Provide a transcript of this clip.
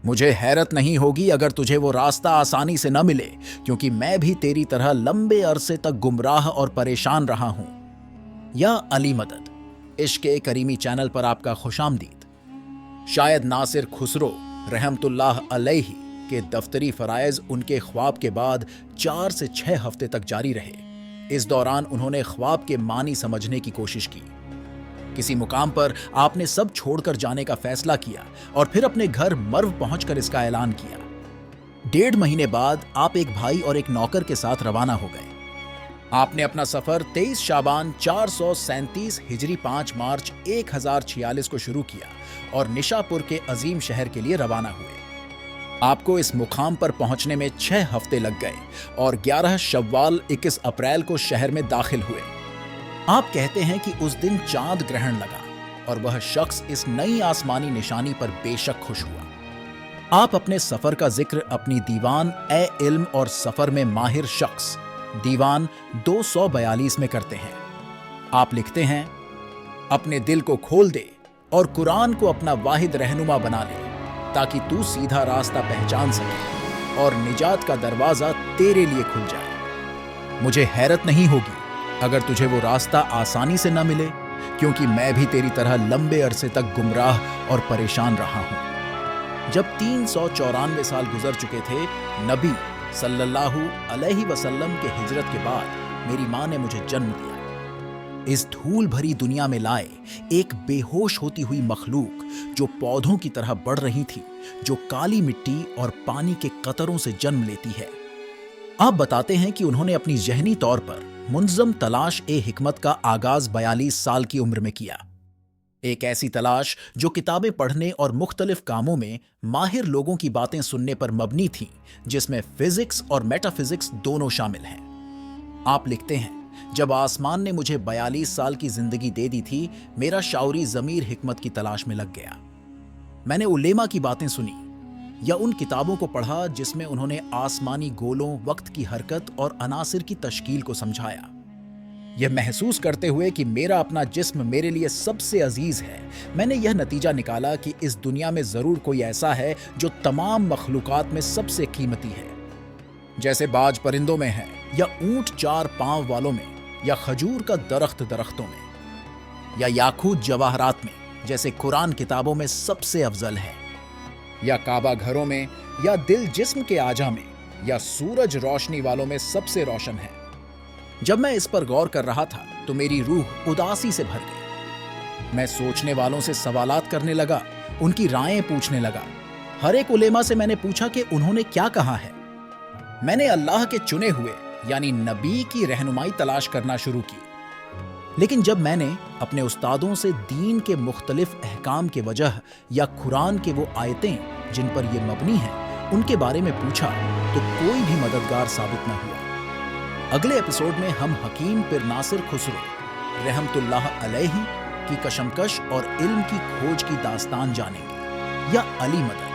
مجھے حیرت نہیں ہوگی اگر تجھے وہ راستہ آسانی سے نہ ملے، کیونکہ میں بھی تیری طرح لمبے عرصے تک گمراہ اور پریشان رہا ہوں۔ یا علی مدد، عشق کریمی چینل پر آپ کا خوش آمدید۔ شاید ناصر خسرو رحمت اللہ علیہ کے دفتری فرائض ان کے خواب کے بعد 4 سے 6 ہفتے تک جاری رہے۔ اس دوران انہوں نے خواب کے معنی سمجھنے کی کوشش کی۔ کسی مقام پر آپ نے سب چھوڑ کر جانے کا فیصلہ کیا اور پھر اپنے گھر مرو پہنچ کر اس کا اعلان کیا۔ 1.5 مہینے بعد آپ ایک بھائی اور ایک نوکر کے ساتھ روانہ ہو گئے۔ آپ نے اپنا سفر 23 شعبان 437 ہجری 5 مارچ 1046 کو شروع کیا اور نشاپور کے عظیم شہر کے لیے روانہ ہوئے۔ آپ کو اس مقام پر پہنچنے میں 6 ہفتے لگ گئے اور 11 شوال 21 اپریل کو شہر میں داخل ہوئے۔ آپ کہتے ہیں کہ اس دن چاند گرہن لگا اور وہ شخص اس نئی آسمانی نشانی پر بے شک خوش ہوا۔ آپ اپنے سفر کا ذکر اپنی دیوان اے علم اور سفر میں ماہر شخص دیوان 242 میں کرتے ہیں۔ آپ لکھتے ہیں، اپنے دل کو کھول دے اور قرآن کو اپنا واحد رہنما بنا لے تاکہ تو سیدھا راستہ پہچان سکے اور نجات کا دروازہ تیرے لیے کھل جائے۔ مجھے حیرت نہیں ہوگی اگر تجھے وہ راستہ آسانی سے نہ ملے، کیونکہ میں بھی تیری طرح لمبے عرصے تک گمراہ اور پریشان رہا ہوں۔ جب 394 سال گزر چکے تھے نبی صلی اللہ علیہ وسلم کے ہجرت کے بعد، میری ماں نے مجھے جنم دیا۔ اس دھول بھری دنیا میں لائے ایک بے ہوش ہوتی ہوئی مخلوق جو پودوں کی طرح بڑھ رہی تھی، جو کالی مٹی اور پانی کے قطروں سے جنم لیتی ہے۔ آپ بتاتے ہیں کہ انہوں نے اپنی ذہنی طور پر منظم تلاش حکمت کا آغاز 42 سال کی عمر میں کیا۔ ایک ایسی تلاش جو کتابیں پڑھنے اور مختلف کاموں میں ماہر لوگوں کی باتیں سننے پر مبنی تھی، جس میں فزکس اور میٹا فزکس دونوں شامل ہیں۔ آپ لکھتے ہیں، جب آسمان نے مجھے 42 سال کی زندگی دے دی تھی، میرا شعوری ضمیر حکمت کی تلاش میں لگ گیا۔ میں نے علماء کی باتیں سنی یا ان کتابوں کو پڑھا جس میں انہوں نے آسمانی گولوں، وقت کی حرکت اور عناصر کی تشکیل کو سمجھایا۔ یہ محسوس کرتے ہوئے کہ میرا اپنا جسم میرے لیے سب سے عزیز ہے، میں نے یہ نتیجہ نکالا کہ اس دنیا میں ضرور کوئی ایسا ہے جو تمام مخلوقات میں سب سے قیمتی ہے۔ جیسے باج پرندوں میں ہے، یا اونٹ 4 پاؤں والوں میں، یا کھجور کا درخت درختوں میں، یا یاقوت جواہرات میں، جیسے قرآن کتابوں میں سب سے افضل ہے، یا کعبہ گھروں میں، یا دل جسم کے اعضاء میں، یا سورج روشنی والوں میں سب سے روشن ہے۔ جب میں اس پر غور کر رہا تھا تو میری روح اداسی سے بھر گئی۔ میں سوچنے والوں سے سوالات کرنے لگا، ان کی رائیں پوچھنے لگا۔ ہر ایک علماء سے میں نے پوچھا کہ انہوں نے کیا کہا ہے۔ میں نے اللہ کے چنے ہوئے یعنی نبی کی رہنمائی تلاش کرنا شروع کی۔ لیکن جب میں نے اپنے استادوں سے دین کے مختلف احکام کے وجہ یا قرآن کے وہ آیتیں جن پر یہ مبنی ہیں ان کے بارے میں پوچھا تو کوئی بھی مددگار ثابت نہ ہوا۔ اگلے ایپیسوڈ میں ہم حکیم پیر ناصر خسرو رحمت اللہ علیہ کی کشمکش اور علم کی کھوج کی داستان جانیں گے، یا علی مدد۔